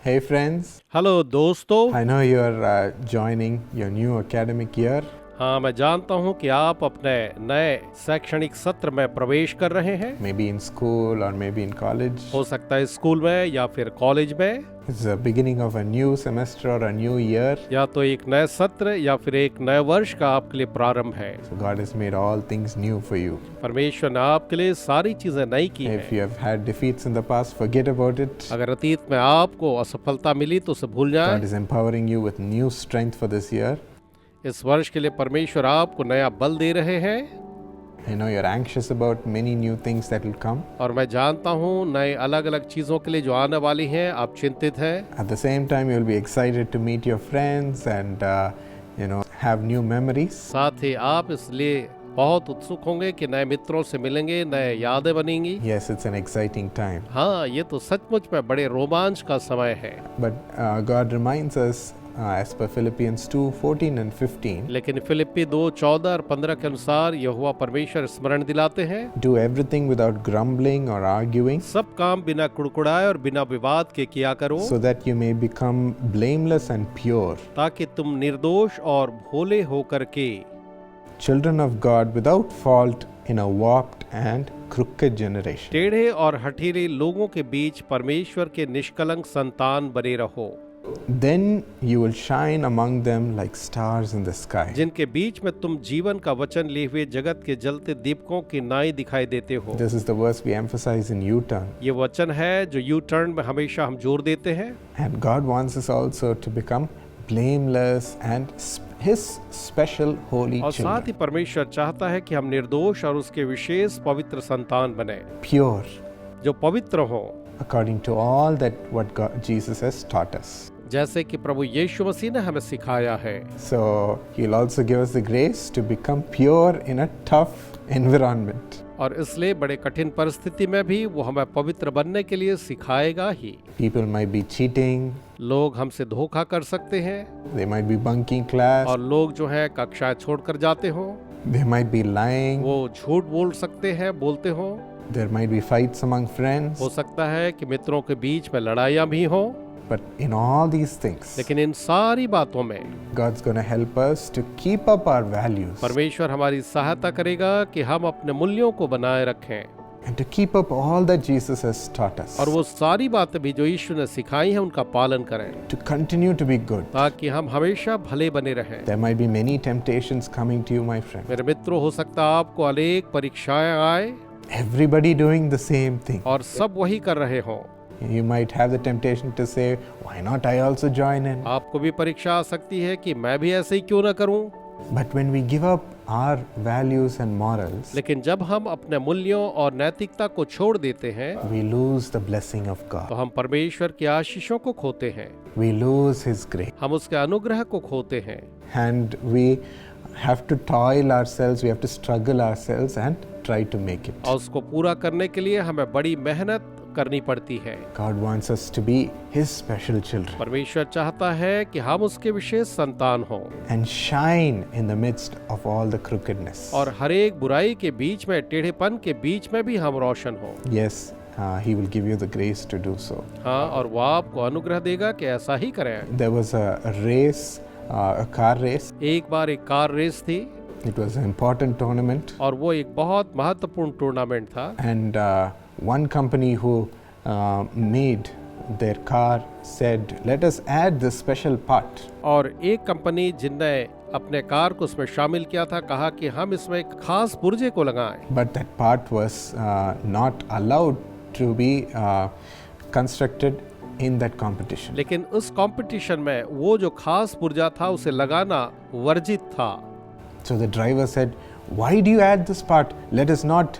Hey friends, hello दोस्तों। I know you're joining your new academic year. हाँ, मैं जानता हूँ कि आप अपने नए शैक्षणिक सत्र में प्रवेश कर रहे हैं। Maybe in school or maybe in college. हो सकता है स्कूल में या फिर कॉलेज में, It's the beginning of a new semester or a new year. या तो एक नए सत्र या फिर एक नए वर्ष का आपके लिए प्रारंभ है। So God has made all things new for you. परमेश्वर ने आपके लिए सारी चीजें नई की If हैं। you have had defeats in the past, forget about it. अगर अतीत में आपको असफलता मिली तो उसे भूल जाएं। God is empowering you with new strength for this year. इस वर्ष के लिए परमेश्वर आपको नया बल दे रहे हैं। I know you're anxious about many new things that will come. और मैं जानता हूँ नए अलग अलग चीजों के लिए जो आने वाली हैं, आप चिंतित हैं। At the same time, you'll be excited to meet your friends and have new memories. साथ ही आप इसलिए बहुत उत्सुक होंगे कि नए मित्रों से मिलेंगे, नए यादें बनेंगी। Yes, it's an exciting time. हाँ, ये तो सचमुच में बड़े रोमांच का समय है। But God reminds us, as per Philippians 2:14 and 15, लेकिन फिलिप्पी 2:14 और 15 के अनुसार यहोवा परमेश्वर स्मरण दिलाते हैं, do everything without grumbling or arguing, सब काम बिना कुड़कुड़ाए और बिना विवाद के किया करो, so that you may become blameless and pure, ताकि तुम निर्दोष और भोले होकर के children of God without fault in a warped and crooked generation. टेढ़े और हठीले लोगों के बीच परमेश्वर के निष्कलंक संतान बने रहो, Then you will shine among them like stars in the sky. जिनके बीच में तुम जीवन का वचन लिए हुए जगत के जलते दीपकों की नाई दिखाई देते हो। This is the verse we emphasize in U-turn. ये वचन है जो यू टर्न में हमेशा हम जोर देते हैं। And God wants us also to become blameless and His special holy और children. साथ ही परमेश्वर चाहता है कि हम निर्दोष और उसके विशेष पवित्र संतान बने, Pure, जो पवित्र हो, according to all that what Jesus has taught us. जैसे कि प्रभु यीशु मसीह ने हमें सिखाया है। So He'll also give us the grace to become pure in a tough environment. और इसलिए बड़े कठिन परिस्थिति में भी वो हमें पवित्र बनने के लिए सिखाएगा ही। People might be cheating, लोग हमसे धोखा कर सकते हैं, they might be bunking class, और लोग जो है कक्षाएं छोड़कर जाते हो, they might be lying, वो झूठ बोल सकते हैं, बोलते हो, there might be fights among friends. हो सकता है कि मित्रों के बीच में लड़ाइयाँ भी हो। But in all these things, लेकिन इन सारी बातों में God's going to help us to keep up our values परमेश्वर हमारी सहायता करेगा कि हम अपने मूल्यों को बनाए रखें, and to keep up all that Jesus has taught us, और वो सारी बातें भी जो यीशु ने सिखाई हैं उनका पालन करें, to continue to be good. ताकि हम हमेशा भले बने रहें। There might be many temptations coming to you, my friend. मेरे मित्रों, हो सकता है आपको अनेक परीक्षाएं आए Everybody doing the same thing. और सब वही कर रहे हों। You might have the temptation to say, why not I also join in? आपको भी परीक्षा आ सकती है कि मैं भी ऐसे ही क्यों ना करूं। But when we give up our values and morals, लेकिन जब हम अपने मूल्यों और नैतिकता को छोड़ देते हैं, we lose the blessing of तो God. हम परमेश्वर की आशीषों को खोते हैं, We lose His grace. हम उसके अनुग्रह को खोते हैं, And we have to toil ourselves, we have to struggle ourselves and try to make it. और उसको पूरा करने के लिए हमें बड़ी मेहनत करनी पड़ती है। God wants us to be His special children परमेश्वर चाहता है कि हम उसके विशेष संतान हों, and shine in the midst of all the crookedness. और हर एक बुराई के बीच में, टेढ़ेपन के बीच में भी हम रोशन हों। Yes, He will give you the grace to do so. हाँ, और वो आपको अनुग्रह देगा कि ऐसा ही करें। There was a race, a car race. एक बार एक कार रेस थी, It was an important tournament. और वो एक बहुत महत्वपूर्ण टूर्नामेंट था। And one company who made their car said, let us add this special part. और एक कंपनी जिनने अपने कार को उसमें शामिल किया था, कहा कि हम इसमें एक खास पुर्जे को लगाएं। But that part was not allowed to be constructed in that competition. लेकिन उस कंपटीशन में वो जो खास पुर्जा था उसे लगाना वर्जित था। So the driver said, why do you add this part? Let us not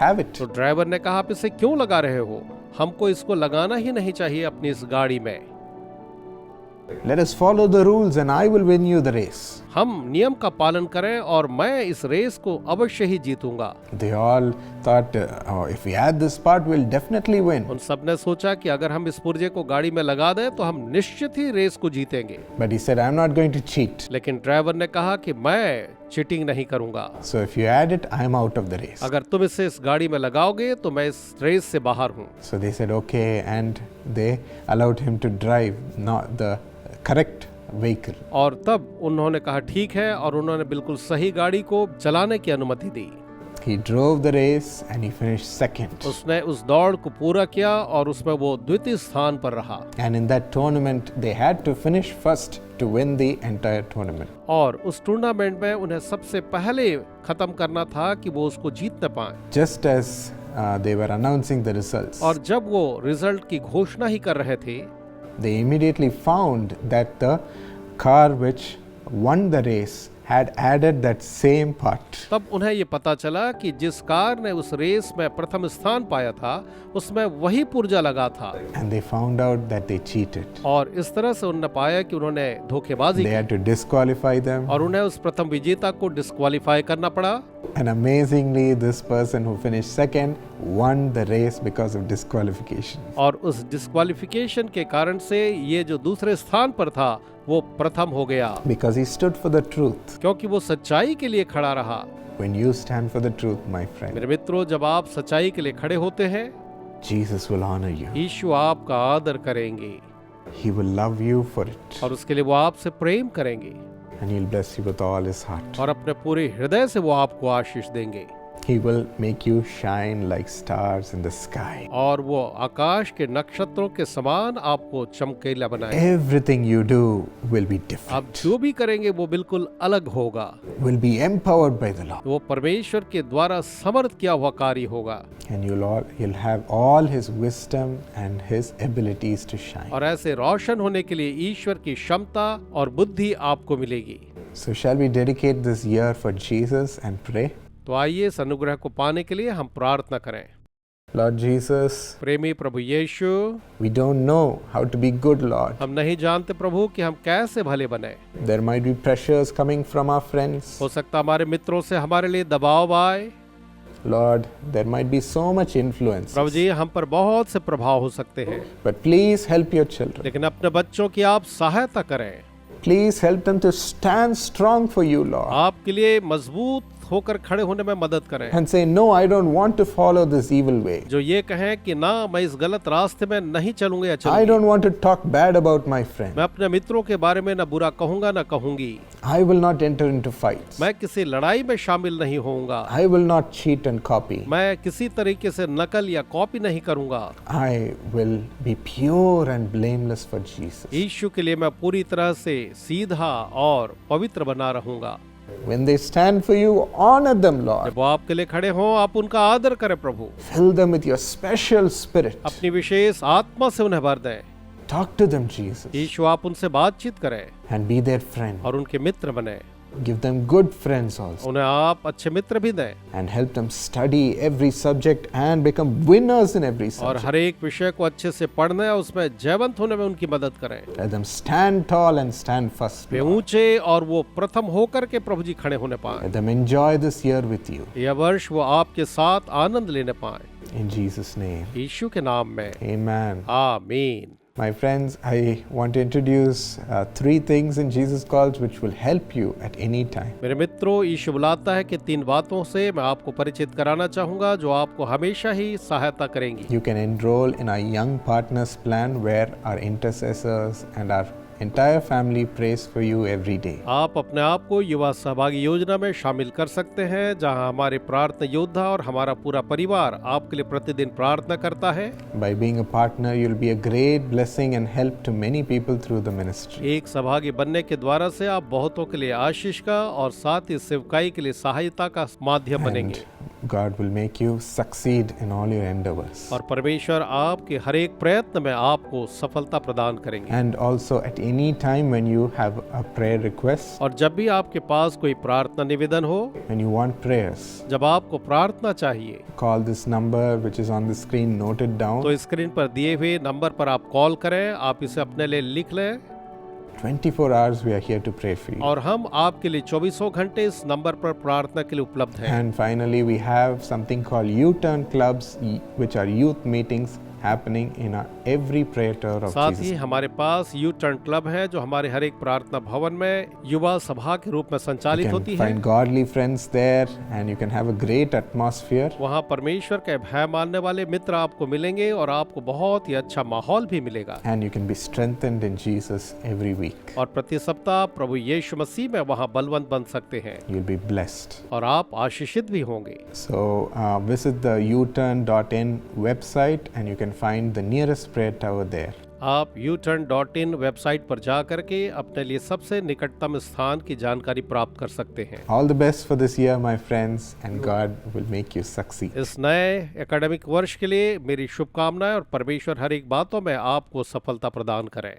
have it. तो ड्राइवर ने कहा, आप इसे क्यों लगा रहे हो? हमको इसको लगाना ही नहीं चाहिए अपनी इस गाड़ी में। Let us follow the rules and I will win you the race. हम नियम का पालन करें और मैं इस रेस को अवश्य ही जीतूंगा। They all thought, if we add this part, we'll definitely win. उन सब ने सोचा कि अगर हम इस पुर्जे को गाड़ी में लगा दें तो हम निश्चित ही रेस को जीतेंगे। But he said, I'm not going to cheat. लेकिन ड्राइवर ने कहा कि मैं चीटिंग नहीं करूंगा। So if you add it, I am out of the race. अगर तुम इसे इस गाड़ी में लगाओगे तो मैं इस रेस से बाहर हूँ। So they said, okay, and they allowed him to drive not the correct vehicle. और तब उन्होंने कहा ठीक है, और उन्होंने बिल्कुल सही गाड़ी को चलाने की अनुमति दी। He drove the race and he finished second. उसने उस दौड़ को पूरा किया और उसमें वो द्वितीय स्थान पर रहा। And in that tournament, they had to finish first to win the entire tournament. और उस टूर्नामेंट में उन्हें सबसे पहले खत्म करना था कि वो उसको जीत न पाए। Just as they were announcing the results, और जब वो रिजल्ट की घोषणा ही कर रहे थे, they immediately found that the car which won the race had added that same part. तब उन्हें ये पता चला कि जिस कार ने उस रेस में प्रथम स्थान पाया था उसमें वही पुर्जा लगा था। And they found out that they cheated. और इस तरह से उन्होंने पाया कि उन्होंने धोखेबाजी They की had to disqualify them. और उन्हें उस प्रथम विजेता को डिस्क्वालीफाई करना पड़ा। And amazingly, this person who finished second won the race because of disqualification. और उस डिस्क्वालिफिकेशन के कारण से ये जो दूसरे स्थान पर था वो प्रथम हो गया, Because he stood for the truth. क्योंकि वो सच्चाई के लिए खड़ा रहा। When you stand for the truth, my friend, मेरे मित्रों, जब आप सच्चाई के लिए खड़े होते हैं, Jesus will honor you. यीशु आपका आदर करेंगे He will love you for it. और उसके लिए वो आपसे प्रेम करेंगे And he'll bless you with all his heart. और अपने पूरे हृदय से वो आपको आशीष देंगे He will make you shine like stars in the sky. और वो आकाश के नक्षत्रों के समान आपको चमकीला बनाएंगे। Everything you do will be आप different. जो भी करेंगे वो बिल्कुल अलग होगा। Will be empowered by the Lord. वो परमेश्वर के द्वारा समर्थ किया हुआ कार्य होगा And you'll have all his wisdom and his abilities to shine. और ऐसे रोशन होने के लिए ईश्वर की क्षमता और बुद्धि आपको मिलेगी। So shall we dedicate this year for Jesus and pray? तो आइए इस अनुग्रह को पाने के लिए हम प्रार्थना करें। Lord Jesus, प्रेमी प्रभु यीशु, we don't know how to be good, Lord. हम नहीं जानते प्रभु कि हम कैसे भले बने। There might be pressures coming from our friends. हो सकता हमारे मित्रों से हमारे लिए दबाव आए। Lord, there might be so much influence. प्रभु जी, हम पर बहुत से प्रभाव हो सकते हैं, But please help your children. लेकिन अपने बच्चों की आप सहायता करें। Please help them to stand strong for you, Lord. आपके लिए मजबूत होकर खड़े होने में मदद करें। And say, no, I don't want to follow this evil way. जो ये कहें कि ना, मैं इस गलत रास्ते में नहीं चलूंगा या I चलूंगी। don't want to talk bad about my friend. मैं अपने मित्रों के बारे में ना बुरा कहूंगा ना कहूंगी। I will not enter into fights. मैं किसी लड़ाई में शामिल नहीं होऊंगा। I will not cheat and copy. मैं किसी तरीके से नकल या कॉपी नहीं करूंगा। I will be pure and blameless for Jesus. यीशु के लिए मैं पूरी तरह से सीधा और पवित्र बना रहूंगा। When they stand for you, honor them, Lord. जब वो आपके लिए खड़े हों, आप उनका आदर करें प्रभु। Fill them with your special spirit. अपनी विशेष आत्मा से उन्हें भर दें। Talk to them, Jesus, यीशु, आप उनसे बातचीत करें and be their friend. और उनके मित्र बने। Give them good friends also, उन्हें आप अच्छे मित्र भी दें and help them study every subject and become winners in every और subject. हर एक विषय को अच्छे से पढ़ने और उसमें जयवंत होने में उनकी मदद करें। Let them stand tall and stand first, way Lord. ऊंचे और वो प्रथम होकर के प्रभु जी खड़े होने पाए। Let them enjoy this year with you. यह वर्ष वो आपके साथ आनंद लेने पाए। In Jesus' name, यीशु के नाम में amen. आमीन। My friends, I want to introduce 3 things in Jesus Calls which will help you at any time. मेरे मित्रों, यीशु बुलाता है कि 3 बातों से मैं आपको परिचित कराना चाहूंगा जो आपको हमेशा ही सहायता करेंगी। You can enroll in our Young Partners Plan where our intercessors and our entire family prays for you every day. आप अपने आप को युवा सहभागी योजना में शामिल कर सकते हैं, जहां हमारे प्रार्थना योद्धा और हमारा पूरा परिवार आपके लिए प्रतिदिन प्रार्थना करता है। By being a partner, you'll be a great blessing and help to many people through the ministry. एक सहभागी बनने के द्वारा से आप बहुतों के लिए आशीष का और साथ ही सेवकाई के लिए सहायता का माध्यम बनेंगे। And God will make you succeed in all your endeavors. और परमेश्वर आपके हर एक प्रयत्न में आपको सफलता प्रदान करेंगे। And also at any time when you have a prayer request, और जब भी आपके पास कोई प्रार्थना निवेदन हो, when you want prayers, जब आपको प्रार्थना चाहिए, call this number which is on the screen, note it down. तो स्क्रीन पर दिए हुए नंबर पर आप कॉल करें। आप इसे अपने लिए लिख लें 24 hours we are here to pray for you. और हम आपके लिए 24 घंटे इस नंबर पर प्रार्थना के लिए उपलब्ध हैं। And finally, we have something called U-turn clubs, which are youth meetings happening in every prayer tower of साथ Jesus. ही हमारे पास यू टर्न क्लब है जो हमारे हर एक प्रार्थना भवन में युवा सभा के रूप में You संचालित can होती है। find godly friends there, and you can have a great atmosphere. वहाँ परमेश्वर के भय मानने वाले मित्र आपको मिलेंगे और आपको बहुत ही अच्छा माहौल भी मिलेगा। And you can be strengthened in Jesus every week. और प्रति सप्ताह प्रभु यीशु मसीह में वहाँ बलवंत बन सकते हैं You'll be blessed. और आप आशीषित भी होंगे। So visit the uturn.in website, and you can find the nearest prayer tower there. आप uturn.in वेबसाइट पर जा करके अपने लिए सबसे निकटतम स्थान की जानकारी प्राप्त कर सकते हैं। All the best for this year, my friends, and God will make you succeed. इस नए एकेडमिक वर्ष के लिए मेरी शुभकामनाएं और परमेश्वर हर एक बातों में आपको सफलता प्रदान करे।